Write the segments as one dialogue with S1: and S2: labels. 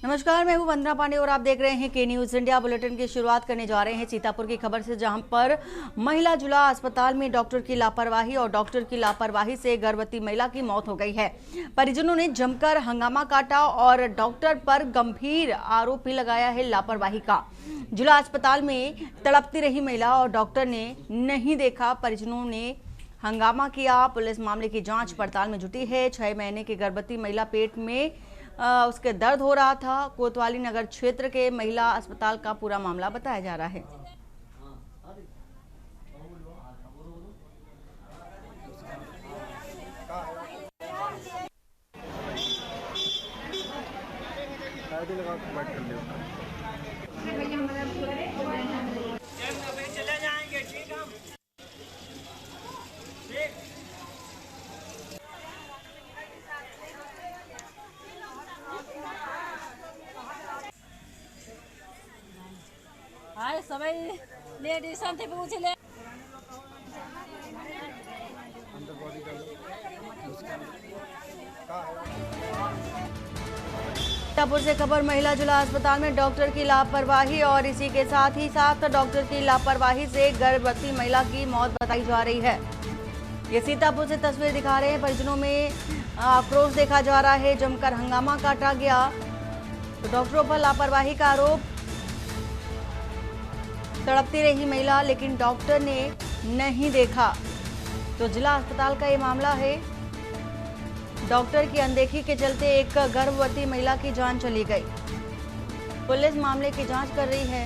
S1: नमस्कार, मैं हूं वंदना पांडे और आप देख रहे हैं के न्यूज इंडिया। बुलेटिन की शुरुआत करने जा रहे हैं सीतापुर की खबर से, जहां पर महिला जिला अस्पताल में डॉक्टर की लापरवाही और डॉक्टर की लापरवाही से गर्भवती महिला की मौत हो गई है। परिजनों ने जमकर हंगामा काटा और डॉक्टर पर गंभीर आरोप भी लगाया है लापरवाही का। जिला अस्पताल में तड़पती रही महिला और डॉक्टर ने नहीं देखा। परिजनों ने हंगामा किया। पुलिस मामले की जांच पड़ताल में जुटी है। 6 महीने की गर्भवती महिला पेट में उसके दर्द हो रहा था। कोतवाली नगर क्षेत्र के महिला अस्पताल का पूरा मामला बताया जा रहा है।
S2: चले जाएंगे, ठीक हम
S3: हाय सबै लेडीज थे पूछ ले।
S1: सीतापुर से खबर, महिला जिला अस्पताल में डॉक्टर की लापरवाही और इसी के साथ ही डॉक्टर की लापरवाही से गर्भवती महिला की मौत बताई जा रही है। ये सीतापुर से तस्वीर दिखा रहे हैं। परिजनों में आक्रोश देखा जा रहा है। जमकर हंगामा काटा गया। तो डॉक्टरों पर लापरवाही का आरोप। तड़पती रही महिला, लेकिन डॉक्टर ने नहीं देखा। तो जिला अस्पताल का ये मामला है। डॉक्टर की अनदेखी के चलते एक गर्भवती महिला की जान चली गई। पुलिस मामले की जांच कर रही है।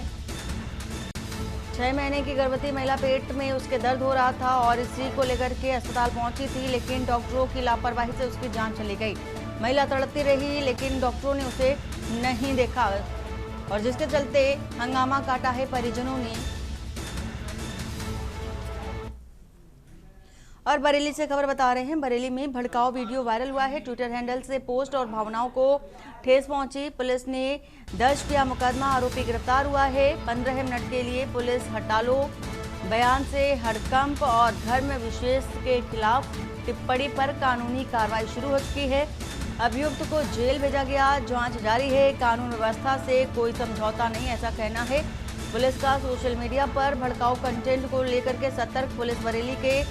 S1: 6 महीने की गर्भवती महिला, पेट में उसके दर्द हो रहा था और इसी को लेकर के अस्पताल पहुंची थी, लेकिन डॉक्टरों की लापरवाही से उसकी जान चली गई। महिला तड़पती रही, लेकिन डॉक्टरों ने उसे नहीं देखा और जिसके चलते हंगामा काटा है परिजनों ने। और बरेली से खबर बता रहे हैं। बरेली में भड़काऊ वीडियो वायरल हुआ है। ट्विटर हैंडल से पोस्ट और भावनाओं को ठेस पहुंची। पुलिस ने दर्ज किया मुकदमा। आरोपी गिरफ्तार हुआ है। 15 मिनट के लिए पुलिस हड़तालों बयान से हड़कंप और धर्म विशेष के खिलाफ टिप्पणी पर कानूनी कार्रवाई शुरू हो चुकी है। अभियुक्त को जेल भेजा गया। जांच जारी है। कानून व्यवस्था से कोई समझौता नहीं, ऐसा कहना है पुलिस का। सोशल मीडिया पर भड़काऊ कंटेंट को लेकर के सतर्क पुलिस। बरेली के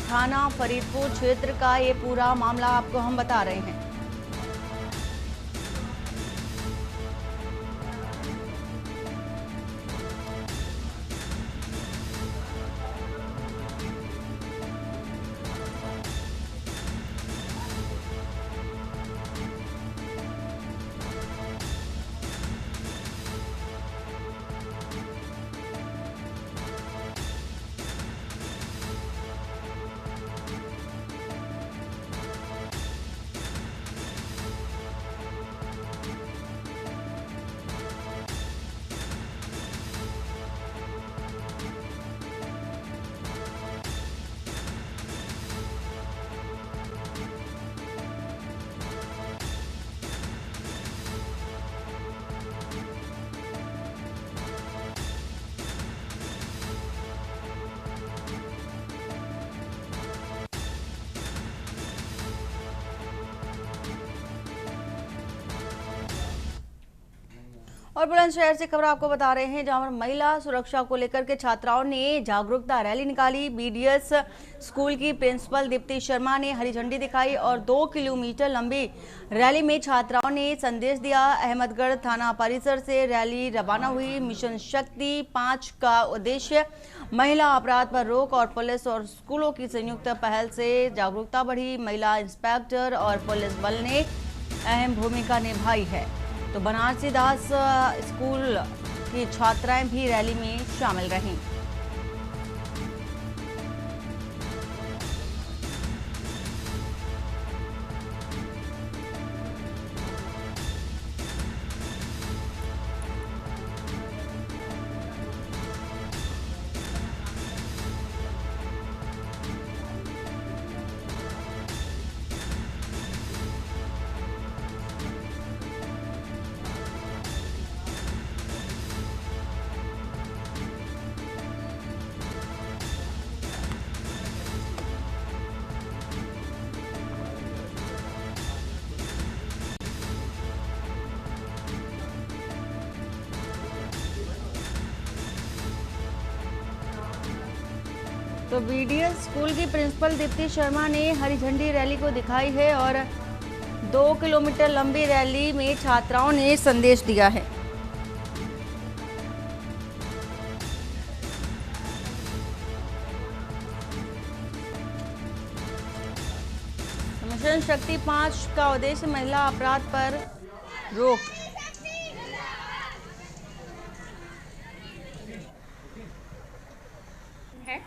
S1: थाना फरीदपुर क्षेत्र का ये पूरा मामला आपको हम बता रहे हैं। और बुलंदशहर से खबर आपको बता रहे हैं, जहां पर महिला सुरक्षा को लेकर के छात्राओं ने जागरूकता रैली निकाली। बीडीएस स्कूल की प्रिंसिपल दीप्ति शर्मा ने हरी झंडी दिखाई और 2 किलोमीटर लंबी रैली में छात्राओं ने संदेश दिया। अहमदगढ़ थाना परिसर से रैली रवाना हुई। मिशन शक्ति 5 का उद्देश्य महिला अपराध पर रोक और पुलिस और स्कूलों की संयुक्त पहल से जागरूकता बढ़ी। महिला इंस्पेक्टर और पुलिस बल ने अहम भूमिका निभाई है। तो बनारसी दास स्कूल की छात्राएं भी रैली में शामिल रहीं। तो बीडीएस स्कूल की प्रिंसिपल दीप्ति शर्मा ने हरी झंडी रैली को दिखाई है और 2 किलोमीटर लंबी रैली में छात्राओं ने संदेश दिया है। मिशन शक्ति 5 का उद्देश्य महिला अपराध पर रोक।
S2: है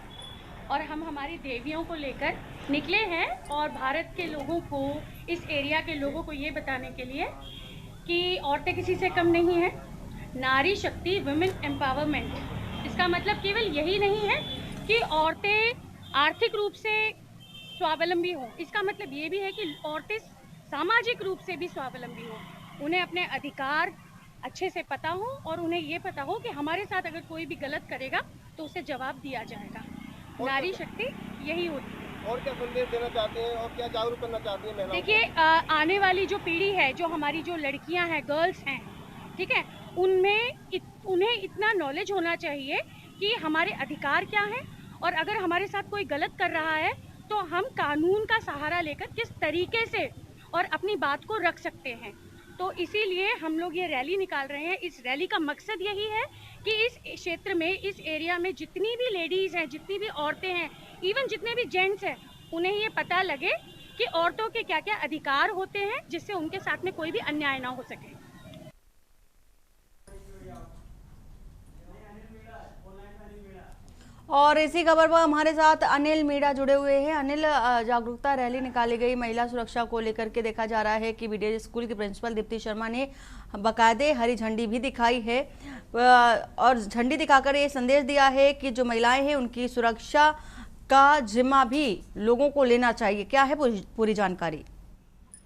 S2: और हम हमारी देवियों को लेकर निकले हैं और भारत के लोगों को, इस एरिया के लोगों को ये बताने के लिए कि औरतें किसी से कम नहीं है। नारी शक्ति, वुमेन एम्पावरमेंट, इसका मतलब केवल यही नहीं है कि औरतें आर्थिक रूप से स्वावलंबी हों, इसका मतलब ये भी है कि औरतें सामाजिक रूप से भी स्वावलंबी हों, उन्हें अपने अधिकार अच्छे से पता हो और उन्हें ये पता हो कि हमारे साथ अगर कोई भी गलत करेगा तो उसे जवाब दिया जाएगा। नारी शक्ति यही होती है।
S4: और क्या संदेश देना चाहते हैं और क्या जागरूक करना चाहते हैं महिलाओं को?
S2: देखिए, आने वाली जो पीढ़ी है, जो हमारी जो लड़कियां हैं, गर्ल्स हैं, ठीक है, उन्हें इतना नॉलेज होना चाहिए कि हमारे अधिकार क्या है और अगर हमारे साथ कोई गलत कर रहा है तो हम कानून का सहारा लेकर किस तरीके से और अपनी बात को रख सकते हैं। तो इसीलिए हम लोग ये रैली निकाल रहे हैं। इस रैली का मकसद यही है कि इस क्षेत्र में, इस एरिया में जितनी भी लेडीज़ हैं, जितनी भी औरतें हैं, इवन जितने भी जेंट्स हैं, उन्हें ये पता लगे कि औरतों के क्या क्या अधिकार होते हैं जिससे उनके साथ में कोई भी अन्याय ना हो सके।
S1: और इसी खबर पर हमारे साथ अनिल मीणा जुड़े हुए हैं। अनिल, जागरूकता रैली निकाली गई महिला सुरक्षा को लेकर के, देखा जा रहा है कि बीडीएस स्कूल की प्रिंसिपल दीप्ति शर्मा ने बाकायदे हरी झंडी भी दिखाई है और झंडी दिखाकर ये संदेश दिया है कि जो महिलाएं हैं उनकी सुरक्षा का जिम्मा भी लोगों को लेना चाहिए। क्या है पूरी जानकारी?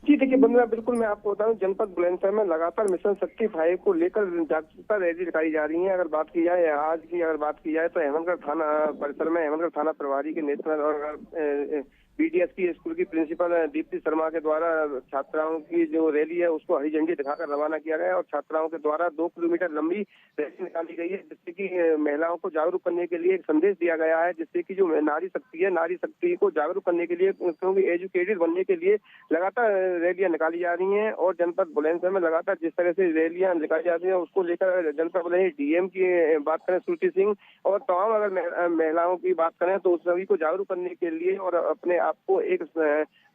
S4: जी देखिए बंदना, बिल्कुल मैं आपको बताऊं, जनपद बुलंदशहर में लगातार मिशन शक्ति 5 को लेकर जागरूकता रैली निकाली जा रही है। अगर बात की जाए आज की, अगर बात की जाए तो हेमंतगढ़ थाना परिसर में हेमंतगढ़ थाना प्रभारी के नेतृत्व और बीडीएस की स्कूल की प्रिंसिपल दीप्ति शर्मा के द्वारा छात्राओं की जो रैली है उसको हरी झंडी दिखाकर रवाना किया गया और छात्राओं के द्वारा 2 किलोमीटर लंबी रैली निकाली गई है, जिससे कि महिलाओं को जागरूक करने के लिए एक संदेश दिया गया है, जिससे कि जो नारी शक्ति है, नारी शक्ति को जागरूक करने के लिए, क्योंकि एजुकेटेड बनने के लिए लगातार रैलियां निकाली जा रही हैं। और जनपद बुलंदशहर में लगातार जिस तरह से रैलियां निकाली जाती है उसको लेकर जनपद बुलंदशहर डीएम की बात करें, श्रुति सिंह, और तमाम अगर महिलाओं की बात करें तो सभी को जागरूक करने के लिए और अपने आपको एक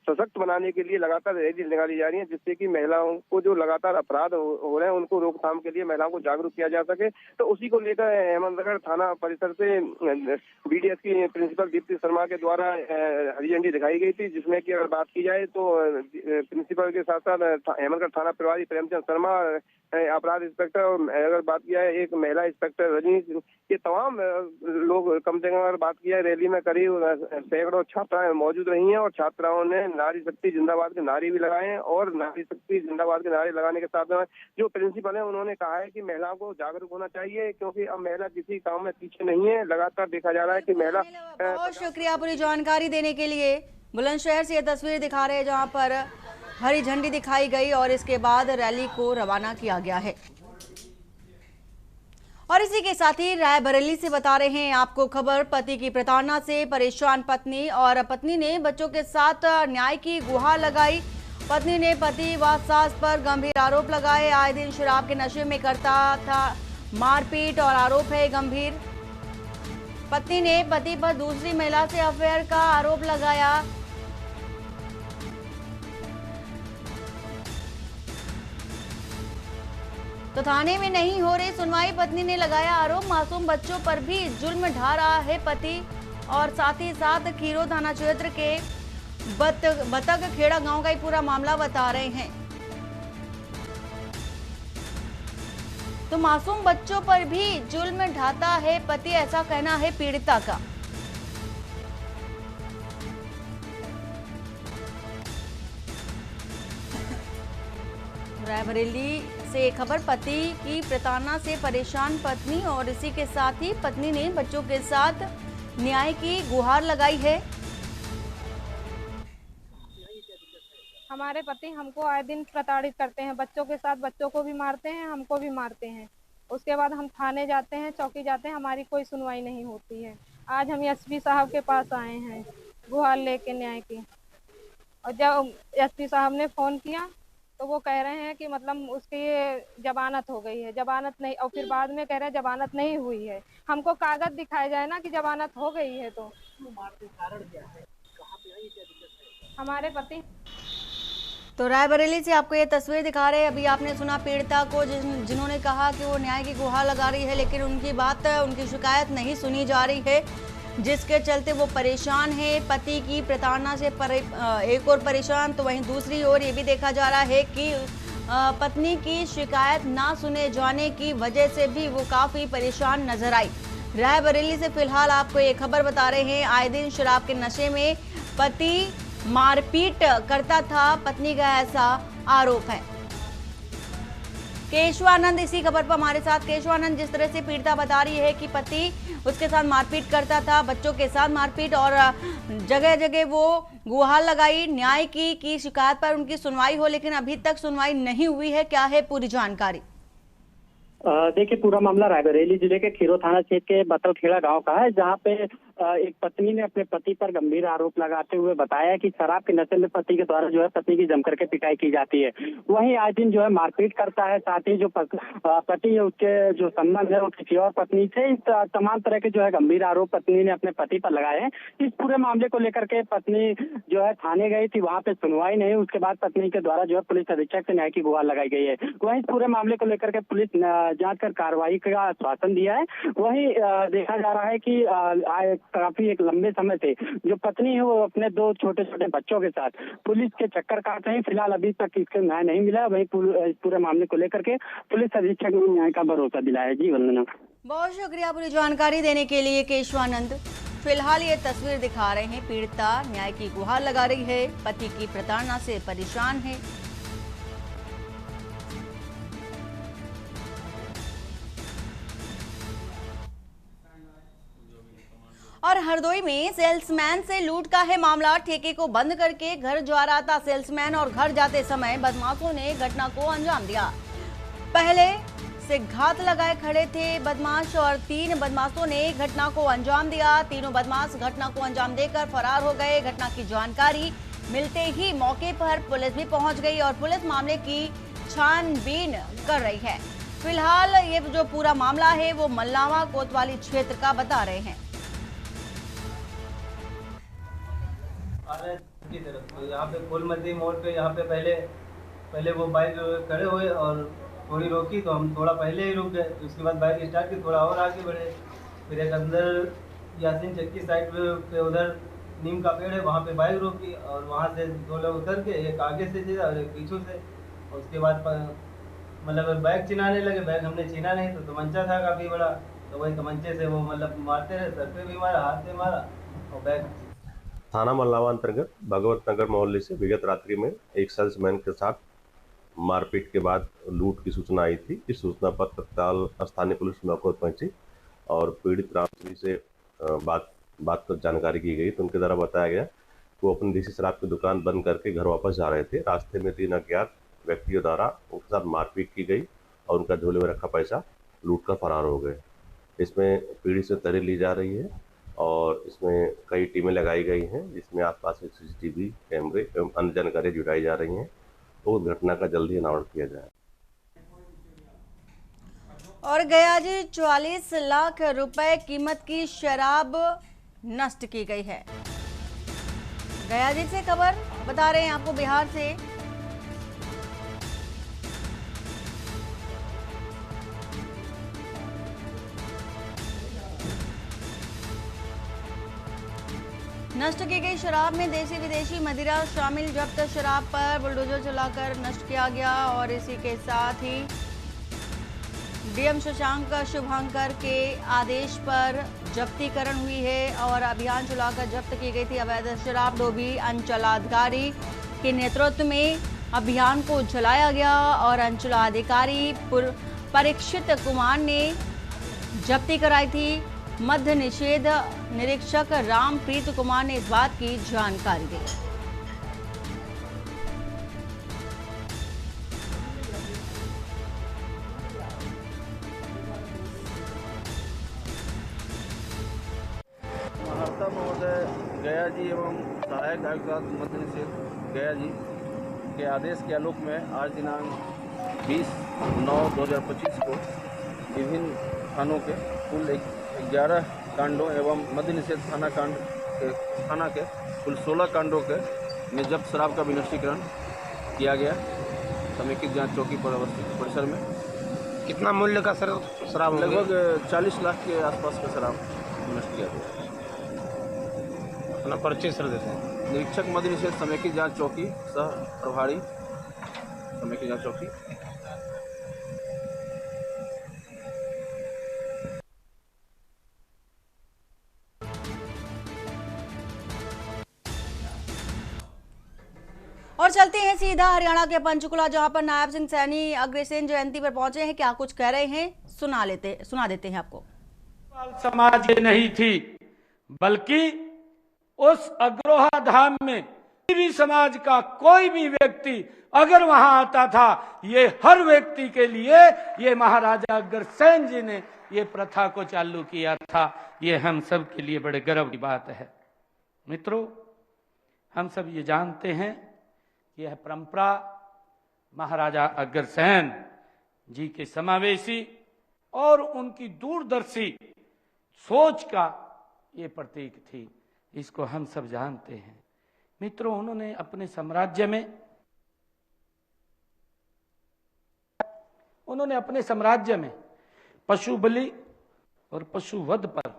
S4: सशक्त बनाने के लिए लगातार रैली निकाली जा रही है, जिससे कि महिलाओं को जो लगातार अपराध हो रहे हैं उनको रोकथाम के लिए महिलाओं को जागरूक किया जा सके। तो उसी को लेकर हेमंतगढ़ थाना परिसर से बीडीएस की प्रिंसिपल दीप्ति शर्मा के द्वारा हरी झंडी दिखाई गई थी, जिसमें कि अगर बात की जाए तो प्रिंसिपल के साथ साथ हेमंतगढ़ थाना प्रभारी प्रेमचंद शर्मा, अपराध इंस्पेक्टर और अगर बात किया है एक महिला इंस्पेक्टर रजनी, ये तमाम लोग, कम से कम अगर बात किया रैली में करीब सैकड़ों छात्राएं मौजूद रही हैं और छात्राओं ने नारी शक्ति जिंदाबाद के नारे भी लगाए हैं। और नारी शक्ति जिंदाबाद के नारे लगाने के साथ में जो प्रिंसिपल है उन्होंने कहा है कि महिलाओं को जागरूक होना चाहिए, क्योंकि अब महिला किसी काम में पीछे नहीं है। लगातार देखा जा रहा है कि महिला।
S1: बहुत शुक्रिया पूरी जानकारी देने के लिए। बुलंदशहर से ये तस्वीर दिखा रहे हैं जहां पर हरी झंडी दिखाई गई और इसके बाद रैली को रवाना किया गया है। और इसी के साथ ही रायबरेली से बता रहे हैं आपको खबर, पति की प्रताड़ना से परेशान पत्नी, और पत्नी ने बच्चों के साथ न्याय की गुहार लगाई। पत्नी ने पति व सास पर गंभीर आरोप लगाए, आए दिन शराब के नशे में करता था मारपीट और आरोप है गंभीर। पत्नी ने पति पर दूसरी महिला से अफेयर का आरोप लगाया। तो थाने में नहीं हो रही सुनवाई, पत्नी ने लगाया आरोप, मासूम बच्चों पर भी जुल्म ढा रहा है पति। और साथ ही साथ खीरो थाना क्षेत्र के बतक खेड़ा गांव का ही पूरा मामला बता रहे हैं। तो मासूम बच्चों पर भी जुल्म ढाता है पति, ऐसा कहना है पीड़िता का। रायबरेली से खबर, पति की प्रताड़ना से परेशान पत्नी, और इसी के साथ ही पत्नी ने बच्चों के साथ न्याय की गुहार लगाई है।
S5: हमारे पति हमको आए दिन प्रताड़ित करते हैं, बच्चों के साथ बच्चों को भी मारते हैं, हमको भी मारते हैं। उसके बाद हम थाने जाते हैं, चौकी जाते हैं, हमारी कोई सुनवाई नहीं होती है। आज हम एसपी साहब के पास आए हैं गुहार लेके न्याय की। और जब एसपी साहब ने फ़ोन किया तो वो कह रहे हैं कि मतलब उसकी ये जमानत हो गई है, जमानत नहीं, और फिर बाद में कह रहे हैं जमानत नहीं हुई है। हमको कागज दिखाया जाए ना कि जमानत हो गई है। तो हमारे पति
S1: तो रायबरेली से आपको ये तस्वीर दिखा रहे हैं। अभी आपने सुना पीड़िता को जिन्होंने कहा कि वो न्याय की गुहार लगा रही है, लेकिन उनकी बात, उनकी शिकायत नहीं सुनी जा रही है, जिसके चलते वो परेशान है। पति की प्रताड़ना से एक और परेशान, तो वहीं दूसरी ओर ये भी देखा जा रहा है कि पत्नी की शिकायत ना सुने जाने की वजह से भी वो काफी परेशान नजर आई। रायबरेली से फिलहाल आपको ये खबर बता रहे हैं, आए दिन शराब के नशे में पति मारपीट करता था, पत्नी का ऐसा आरोप है। केशवानंद इसी खबर पर हमारे साथ। केशवानंद, जिस तरह से पीड़िता बता रही है कि पति उसके साथ मारपीट करता था, बच्चों के साथ मारपीट, और जगह जगह वो गुहार लगाई न्याय की शिकायत पर उनकी सुनवाई हो, लेकिन अभी तक सुनवाई नहीं हुई है। क्या है पूरी जानकारी?
S6: देखिए, पूरा मामला रायबरेली जिले के खीरो थाना क्षेत्र के बतलखेड़ा गांव का है, जहां पे एक पत्नी ने अपने पति पर गंभीर आरोप लगाते हुए बताया कि शराब के नशे में पति के द्वारा जो है पत्नी की जमकर के पिटाई की जाती है। वहीं आज दिन जो है मारपीट करता है, साथ ही जो पति है उसके जो संबंध है वो किसी और पत्नी से, इस तमाम तरह के जो है गंभीर आरोप पत्नी ने अपने पति पर लगाए हैं। इस पूरे मामले को लेकर के पत्नी जो है थाने गई थी, वहाँ पे सुनवाई नहीं। उसके बाद पत्नी के द्वारा जो है पुलिस अधीक्षक से न्याय की गुहार लगाई गई है। वहीं इस पूरे मामले को लेकर के पुलिस जांच कर कार्रवाई का आश्वासन दिया है। वहीं देखा जा रहा है कि काफी एक लंबे समय से जो पत्नी है वो अपने दो छोटे छोटे बच्चों के साथ पुलिस के चक्कर काट रहे हैं। फिलहाल अभी तक इसका न्याय नहीं मिला। वहीं पूरे मामले को लेकर के पुलिस अधीक्षक ने न्याय का भरोसा दिलाया। जी वंदना,
S1: बहुत शुक्रिया पूरी जानकारी देने के लिए केशवानंद। फिलहाल ये तस्वीर दिखा रहे हैं, पीड़िता न्याय की गुहार लगा रही है, पति की प्रताड़ना से परेशान है। और हरदोई में सेल्समैन से लूट का है मामला। ठेके को बंद करके घर जा रहा था सेल्समैन, और घर जाते समय बदमाशों ने घटना को अंजाम दिया। पहले से घात लगाए खड़े थे बदमाश, और 3 बदमाशों ने घटना को अंजाम दिया। तीनों बदमाश घटना को अंजाम देकर फरार हो गए। घटना की जानकारी मिलते ही मौके पर पुलिस भी पहुंच गई, और पुलिस मामले की छानबीन कर रही है। फिलहाल ये जो पूरा मामला है वो मल्लावा कोतवाली क्षेत्र का बता रहे हैं।
S7: की तरफ तो यहाँ पे फूलमती मोड़ पे यहाँ पे पहले वो बाइक खड़े हुए और थोड़ी रोकी, तो हम थोड़ा पहले ही रुक गए। उसके बाद बाइक स्टार्ट की, थोड़ा और आगे बढ़े। फिर एक अंदर यासीन चक्की साइड पे उधर नीम का पेड़ है, वहाँ पे बाइक रोकी, और वहाँ से 2 लोग उतर के, एक आगे से सीधा और एक पीछू से। उसके बाद मतलब बैग चिनाने लगे। बैग हमने छीना नहीं, तो तमंचा था काफ़ी बड़ा, तो वही तमंचे से वो मतलब मारते रहे। सर पे भी मारा, हाथ पे मारा, और बैग।
S8: थाना मल्लावा अंतर्गत भगवत नगर मोहल्ले से विगत रात्रि में एक सेल्समैन के साथ मारपीट के बाद लूट की सूचना आई थी। इस सूचना पर तत्काल स्थानीय पुलिस मौके पर पहुंची और पीड़ित रामश्री से बात कर जानकारी की गई। तो उनके द्वारा बताया गया वो अपनी देसी शराब की दुकान बंद करके घर वापस जा रहे थे। रास्ते में 3 अज्ञात व्यक्तियों द्वारा उनके साथ मारपीट की गई और उनका झोले में रखा पैसा लूट कर फरार हो गए। इसमें पीड़ित से तरी ली जा रही है और इसमें कई टीमें लगाई गई हैं, जिसमें आसपास के CCTV कैमरे एवं अन्य जानकारी जुटाई जा रही हैं। तो उस घटना का जल्द ही अनावरण किया जाए।
S1: और गया जी 44 लाख रुपए कीमत की शराब नष्ट की गई है। गया जी से खबर बता रहे हैं आपको बिहार से। नष्ट की गई शराब में देसी विदेशी मदिरा शामिल। जब्त शराब पर बुलडोजर चलाकर नष्ट किया गया, और इसी के साथ ही DM शशांक शुभांकर के आदेश पर जब्तीकरण हुई है और अभियान चलाकर जब्त की गई थी अवैध शराब। डोभी अंचलाधिकारी के नेतृत्व में अभियान को चलाया गया और अंचलाधिकारी परीक्षित कुमार ने जब्ती कराई थी। मध्य निषेध निरीक्षक रामप्रीत कुमार ने इस बात की जानकारी दी।
S9: गया जी एवं सहायक आयुक्त मध्य निषेध गया जी के आदेश के आलोक में आज दिनांक 20/9/2025 को विभिन्न थानों के कुल 11 कांडों एवं मद्य निषेध थाना के कुल 16 कांडों के में जब्त शराब का विनष्टीकरण किया गया समेकित जांच चौकी पर अवस्थित परिसर में।
S10: कितना मूल्य का शराब?
S9: लगभग 40 लाख के आसपास का शराब नष्ट किया गया।
S10: अपना परिचय सर देते हैं।
S9: निरीक्षक मद्य निषेध समेकित जांच चौकी सह प्रभारी समेकित जांच चौकी।
S1: और चलते हैं सीधा हरियाणा के पंचकुला, जहां पर नायब सिंह सैनी अग्रसेन जयंती पर पहुंचे हैं। क्या कुछ कह रहे हैं सुना देते हैं आपको।
S11: समाज ये नहीं थी, बल्कि उस अग्रोहा धाम में भी समाज का कोई भी व्यक्ति अगर वहां आता था, ये हर व्यक्ति के लिए ये महाराजा अग्रसेन जी ने ये प्रथा को चालू किया था। ये हम सब के लिए बड़े गर्व की बात है। मित्रों, हम सब ये जानते हैं कि यह परंपरा महाराजा अग्रसेन जी के समावेशी और उनकी दूरदर्शी सोच का ये प्रतीक थी। इसको हम सब जानते हैं। मित्रों, उन्होंने अपने साम्राज्य में पशु बलि और पशु वध पर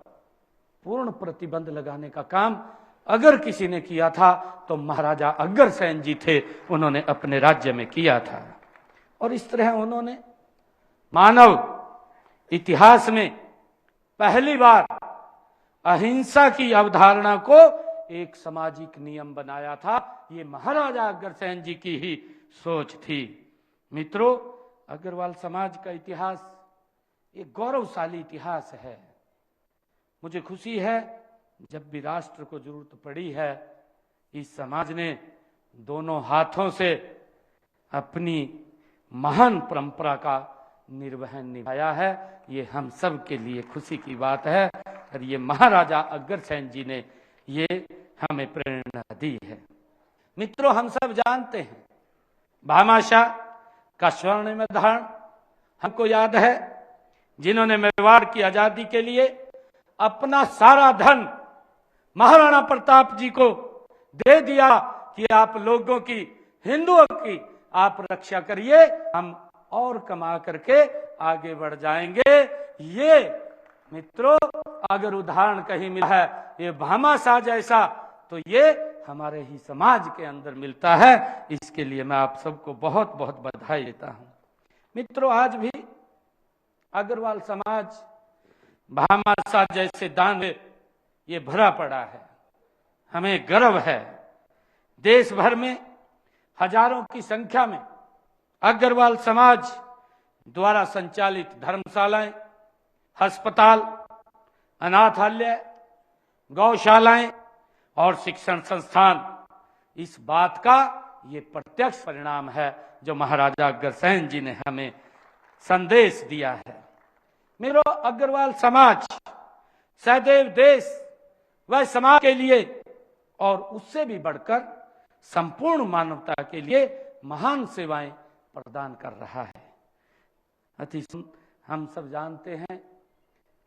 S11: पूर्ण प्रतिबंध लगाने का काम अगर किसी ने किया था तो महाराजा अग्रसेन जी थे। उन्होंने अपने राज्य में किया था और इस तरह उन्होंने मानव इतिहास में पहली बार अहिंसा की अवधारणा को एक सामाजिक नियम बनाया था। ये महाराजा अग्रसेन जी की ही सोच थी। मित्रों, अग्रवाल समाज का इतिहास एक गौरवशाली इतिहास है। मुझे खुशी है जब भी राष्ट्र को जरूरत पड़ी है, इस समाज ने दोनों हाथों से अपनी महान परंपरा का निर्वहन निभाया है। ये हम सब के लिए खुशी की बात है और ये महाराजा अग्रसेन जी ने ये हमें प्रेरणा दी है। मित्रों, हम सब जानते हैं भामाशाह का स्वर्णिम उदाहरण हमको याद है, जिन्होंने मेवाड़ की आजादी के लिए अपना सारा धन महाराणा प्रताप जी को दे दिया कि आप लोगों की, हिंदुओं की आप रक्षा करिए, हम और कमा करके आगे बढ़ जाएंगे। ये मित्रों, अगर उदाहरण कहीं मिला है ये भामाशाह जैसा, तो ये हमारे ही समाज के अंदर मिलता है। इसके लिए मैं आप सबको बहुत बहुत बधाई देता हूं। मित्रों, आज भी अग्रवाल समाज भामाशाह जैसे दान में ये भरा पड़ा है। हमें गर्व है। देश भर में हजारों की संख्या में अग्रवाल समाज द्वारा संचालित धर्मशालाएं, अस्पताल, अनाथालय, गौशालाएं और शिक्षण संस्थान इस बात का ये प्रत्यक्ष परिणाम है जो महाराजा अग्रसेन जी ने हमें संदेश दिया है। मेरे अग्रवाल समाज सदैव देश व समाज के लिए और उससे भी बढ़कर संपूर्ण मानवता के लिए महान सेवाएं प्रदान कर रहा है। हम सब जानते हैं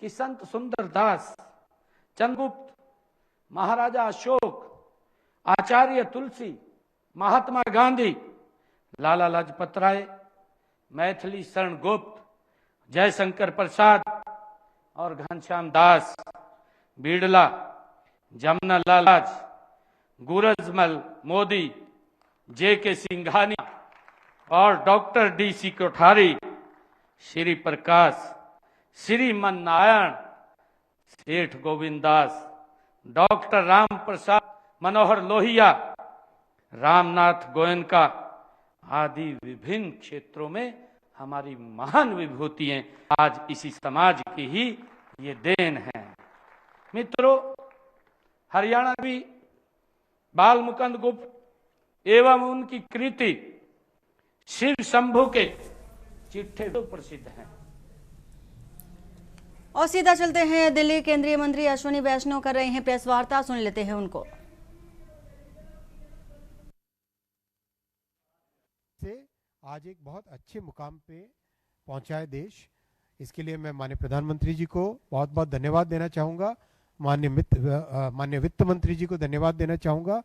S11: कि संत सुंदरदास, चंद्रगुप्त, महाराजा अशोक, आचार्य तुलसी, महात्मा गांधी, लाला लाजपत राय, मैथिली शरण गुप्त, जयशंकर प्रसाद और घनश्याम दास, बिड़ला, जमुना लाल, गुरजमल मोदी, जे.के. सिंघानिया और डॉक्टर डी.सी. कोठारी, श्री प्रकाश, श्रीमन नारायण, सेठ गोविंद दास, डॉक्टर राम प्रसाद मनोहर लोहिया, रामनाथ गोयनका आदि विभिन्न क्षेत्रों में हमारी महान विभूतियां आज इसी समाज की ही ये देन है। मित्रों, हरियाणा भी बाल मुकुंद गुप्त एवं उनकी कृति शिव शंभु के चिट्ठे तो प्रसिद्ध हैं।
S1: और सीधा चलते हैं दिल्ली। केंद्रीय मंत्री अश्विनी वैष्णव कर रहे हैं प्रेस वार्ता, सुन लेते हैं उनको।
S12: आज एक बहुत अच्छे मुकाम पे पहुंचा है देश। इसके लिए मैं माननीय प्रधानमंत्री जी को बहुत बहुत धन्यवाद देना चाहूँगा, माननीय वित्त मंत्री जी को धन्यवाद देना चाहूँगा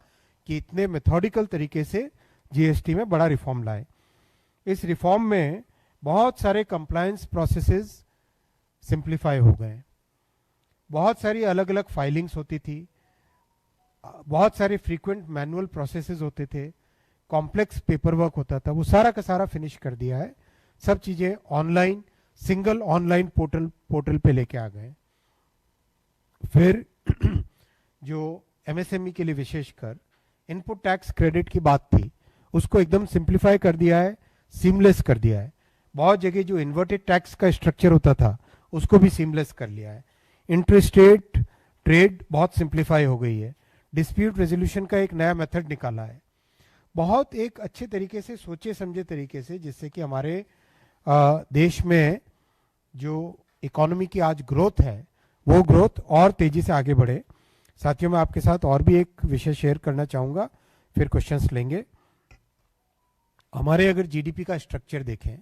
S12: कि इतने मेथोडिकल तरीके से जीएसटी में बड़ा रिफॉर्म लाए। इस रिफॉर्म में बहुत सारे कंप्लायंस प्रोसेसेस सिंप्लीफाई हो गए, बहुत सारी अलग अलग फाइलिंग्स होती थी, बहुत सारे फ्रीक्वेंट मैनुअल प्रोसेसेस होते थे, कॉम्प्लेक्स पेपर वर्क होता था, वो सारा का सारा फिनिश कर दिया है। सब चीज़ें ऑनलाइन, सिंगल ऑनलाइन पोर्टल पे लेके आ गए। फिर जो एमएसएमई के लिए विशेषकर इनपुट टैक्स क्रेडिट की बात थी, उसको एकदम सिंप्लीफाई कर दिया है, सीमलेस कर दिया है। बहुत जगह जो इन्वर्टेड टैक्स का स्ट्रक्चर होता था उसको भी सीमलेस कर लिया है। इंटरस्टेट ट्रेड बहुत सिंप्लीफाई हो गई है। डिस्प्यूट रेजोल्यूशन का एक नया मेथड निकाला है। बहुत एक अच्छे तरीके से, सोचे समझे तरीके से, जिससे कि हमारे देश में जो इकोनॉमी की आज ग्रोथ है वो ग्रोथ और तेजी से आगे बढ़े। साथियों, मैं आपके साथ और भी एक विषय शेयर करना चाहूँगा, फिर क्वेश्चंस लेंगे। हमारे अगर जीडीपी का स्ट्रक्चर देखें,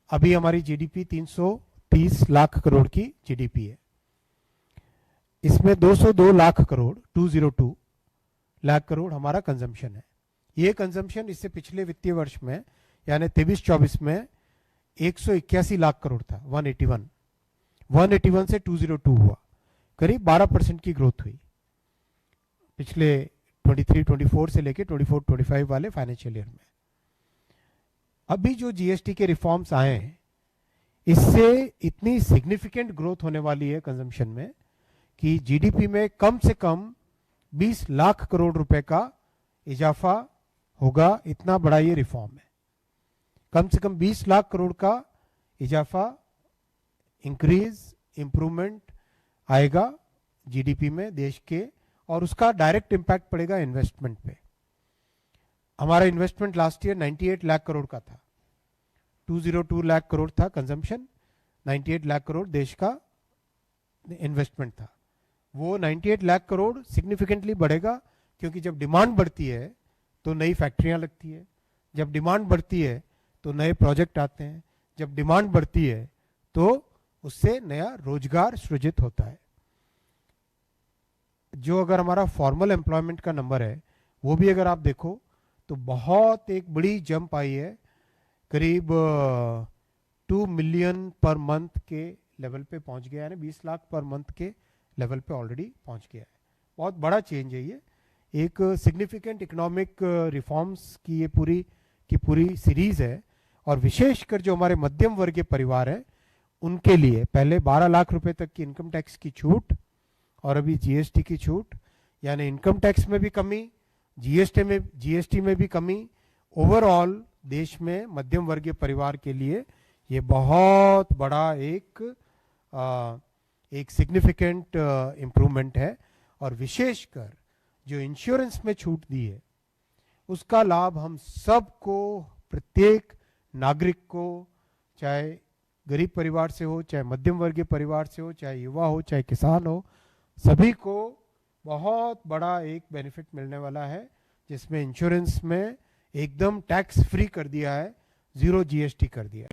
S12: अभी हमारी जीडीपी 330 लाख करोड़ की जीडीपी है। इसमें 202 लाख करोड़ 202 लाख करोड़ हमारा कंजम्पशन है। ये कंजम्पशन इससे पिछले वित्तीय वर्ष में यानी 23-24 में 181 लाख करोड़ था, 181 से 202 हुआ, करीब 12% की ग्रोथ हुई पिछले 23-24 से लेके 24-25 वाले फाइनेंशियल ईयर में। अभी जो जीएसटी के रिफॉर्म्स आए हैं, इससे इतनी सिग्निफिकेंट ग्रोथ होने वाली है कंजम्पशन में कि जीडीपी में कम से कम 20 लाख करोड़ रुपए का इजाफा होगा। इतना बड़ा ये रिफॉर्म है। कम से कम 20 लाख करोड़ का इजाफा, इंक्रीज, इंप्रूवमेंट आएगा जीडीपी में देश के, और उसका डायरेक्ट इंपैक्ट पड़ेगा इन्वेस्टमेंट पे। हमारा investment last year 98 lakh crore का था, 202 लाख करोड़ था कंजम्पशन, 98 लाख करोड़ देश का इन्वेस्टमेंट था। वो 98 लाख करोड़ सिग्निफिकेंटली बढ़ेगा, क्योंकि जब डिमांड बढ़ती है तो नई फैक्ट्रियां लगती है, जब डिमांड बढ़ती है तो नए प्रोजेक्ट आते हैं, जब डिमांड बढ़ती है तो उससे नया रोजगार सृजित होता है। जो अगर हमारा फॉर्मल एम्प्लॉयमेंट का नंबर है वो भी अगर आप देखो तो बहुत एक बड़ी जंप आई है, करीब 2 मिलियन पर मंथ के लेवल पे पहुंच गया है, 20 लाख पर मंथ के लेवल पे ऑलरेडी पहुंच गया है। बहुत बड़ा चेंज है ये, एक सिग्निफिकेंट इकोनॉमिक रिफॉर्म्स की ये पूरी सीरीज है। और विशेषकर जो हमारे मध्यम वर्गीय परिवार है उनके लिए पहले 12 लाख रुपए तक की इनकम टैक्स की छूट और अभी जीएसटी की छूट, यानी इनकम टैक्स में भी कमी, जीएसटी में भी कमी। ओवरऑल देश में मध्यम वर्गीय परिवार के लिए ये बहुत बड़ा एक सिग्निफिकेंट इम्प्रूवमेंट है। और विशेषकर जो इंश्योरेंस में छूट दी है उसका लाभ हम सबको, प्रत्येक नागरिक को, चाहे गरीब परिवार से हो, चाहे मध्यम वर्गीय परिवार से हो, चाहे युवा हो, चाहे किसान हो, सभी को बहुत बड़ा एक बेनिफिट मिलने वाला है, जिसमें इंश्योरेंस में एकदम टैक्स फ्री कर दिया है, 0 जीएसटी कर दिया है।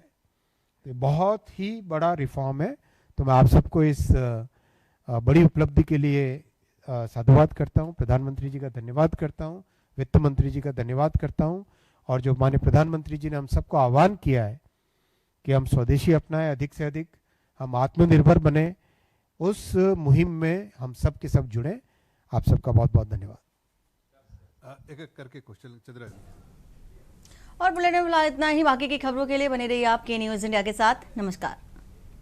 S12: तो बहुत ही बड़ा रिफॉर्म है। तो मैं आप सबको इस बड़ी उपलब्धि के लिए साधुवाद करता हूँ, प्रधानमंत्री जी का धन्यवाद करता हूँ, वित्त मंत्री जी का धन्यवाद करता हूँ। और जो माननीय प्रधानमंत्री जी ने हम सबको आह्वान किया है कि हम स्वदेशी अपनाएं, अधिक से अधिक हम आत्मनिर्भर बने, उस मुहिम में हम सब के सब जुड़े। आप सबका बहुत बहुत धन्यवाद।
S13: एक एक करके क्वेश्चन चंद्र।
S1: और बुलेटिन में इतना ही। बाकी की खबरों के लिए बने रहिए आप के न्यूज़ इंडिया के साथ। नमस्कार।